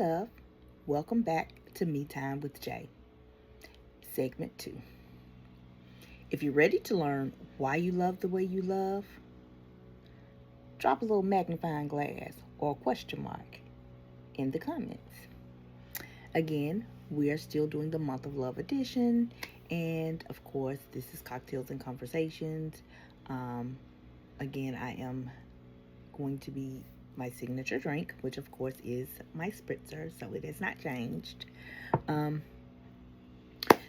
love. Welcome back to Me Time with Jay, segment 2. If you're ready to learn why you love the way you love, drop a little magnifying glass or a question mark in the comments. Again, we are still doing the Month of Love edition, and of course, this is Cocktails and Conversations. Um, again, I am going to be my signature drink, which of course is my spritzer, so it has not changed. Um,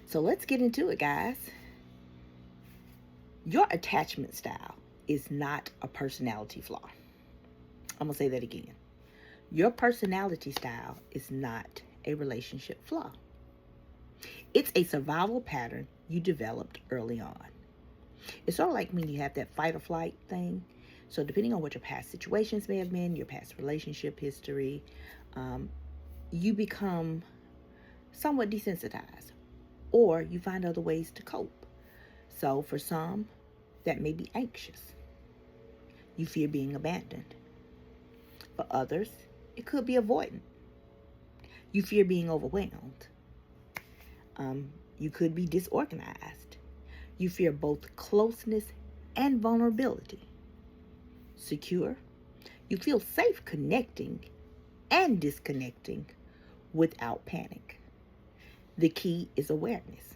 so let's get into it, guys. Your attachment style is not a personality flaw. I'm gonna say that again. Your personality style is not a relationship flaw. It's a survival pattern you developed early on. It's sort of like when you have that fight or flight thing. So depending on what your past situations may have been, your past relationship history, um, you become somewhat desensitized, or you find other ways to cope. So for some, that may be anxious. You fear being abandoned. For others, it could be avoidant. You fear being overwhelmed. You could be disorganized. You fear both closeness and vulnerability. Secure. You feel safe connecting and disconnecting without panic. The key is awareness.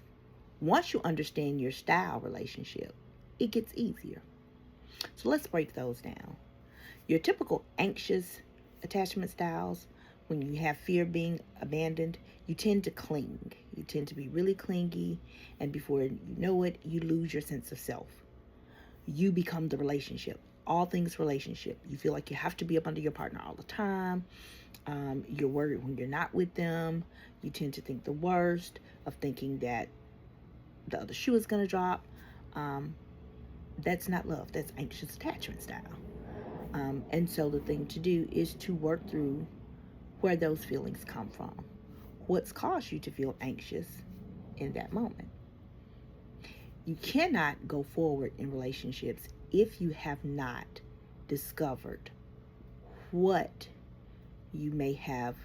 Once you understand your style relationship, it gets easier. So let's break those down. Your typical anxious attachment styles, when you have fear of being abandoned, you tend to cling. You tend to be really clingy, and before you know it, you lose your sense of self. You become the relationship. All things relationship. You feel like you have to be up under your partner all the time. You're worried when you're not with them. You tend to think the worst, of thinking that the other shoe is going to drop. That's not love. That's anxious attachment style. And so the thing to do is to work through where those feelings come from. What's caused you to feel anxious in that moment? You cannot go forward in relationships if you have not discovered what you may have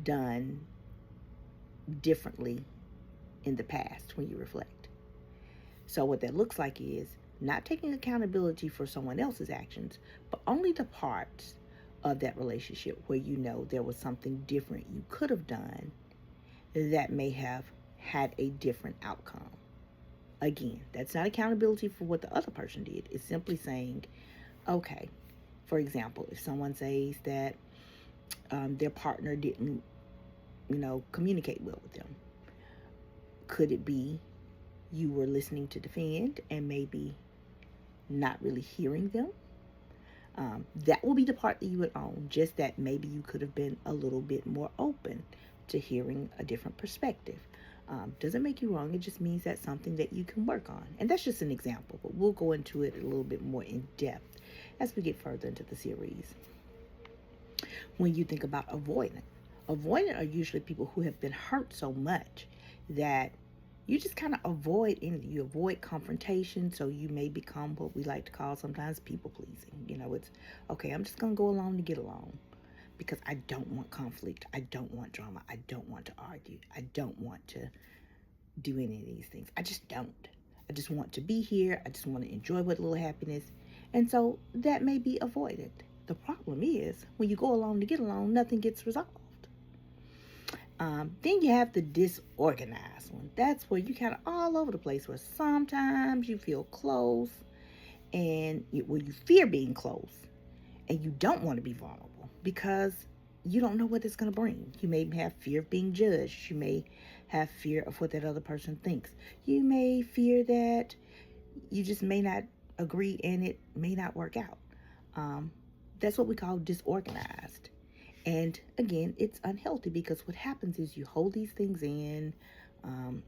done differently in the past when you reflect. So what that looks like is not taking accountability for someone else's actions, but only the parts of that relationship where you know there was something different you could have done that may have had a different outcome. Again, that's not accountability for what the other person did. It's simply saying, okay, for example, if someone says that their partner didn't, communicate well with them, could it be you were listening to defend and maybe not really hearing them? That will be the part that you would own, just that maybe you could have been a little bit more open to hearing a different perspective. Doesn't make you wrong. It just means that's something that you can work on. And that's just an example, but we'll go into it a little bit more in depth as we get further into the series. When you think about avoidant are usually people who have been hurt so much that you just kind of avoid anything. You avoid confrontation, so you may become what we like to call sometimes people pleasing. It's okay, I'm just going to go along to get along because I don't want conflict. I don't want drama. I don't want to argue. I don't want to do any of these things. I just don't. I just want to be here. I just want to enjoy with a little happiness. And so that may be avoided. The problem is when you go along to get along, nothing gets resolved. Then you have the disorganized one. That's where you kind of all over the place, where sometimes you feel close and you fear being close and you don't want to be vulnerable because you don't know what it's going to bring. You may have fear of being judged. You may have fear of what that other person thinks. You may fear that you just may not agree and it may not work out. That's what we call disorganized. And again, it's unhealthy because what happens is you hold these things in and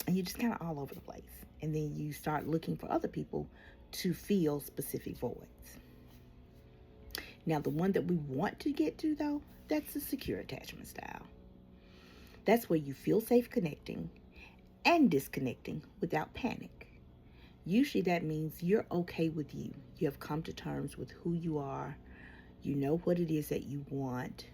you're just kind of all over the place. And then you start looking for other people to fill specific voids. Now, the one that we want to get to, though, that's the secure attachment style. That's where you feel safe connecting and disconnecting without panic. Usually that means you're okay with you. You have come to terms with who you are. You know what it is that you want.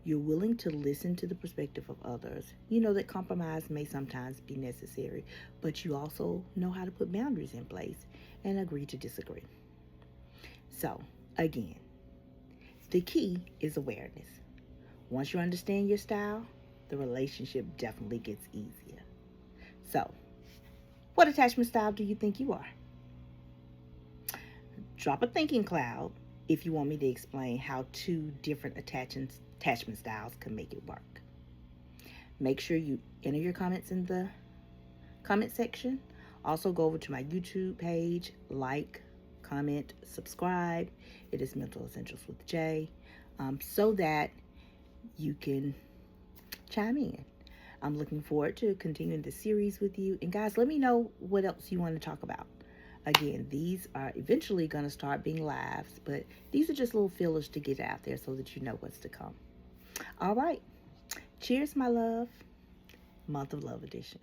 You're willing to listen to the perspective of others. You know that compromise may sometimes be necessary, but you also know how to put boundaries in place and agree to disagree. So, again, the key is awareness. Once you understand your style, the relationship definitely gets easier. So, what attachment style do you think you are? Drop a thinking cloud if you want me to explain how two different attachment styles can make it work. Make sure you enter your comments in the comment section. Also, go over to my YouTube page, like, comment, subscribe. It is Mental Essentials with Jay, so that you can chime in. I'm looking forward to continuing the series with you. And guys, let me know what else you want to talk about. Again, these are eventually going to start being lives, but these are just little fillers to get out there so that you know what's to come. All right. Cheers, my love. Month of Love edition.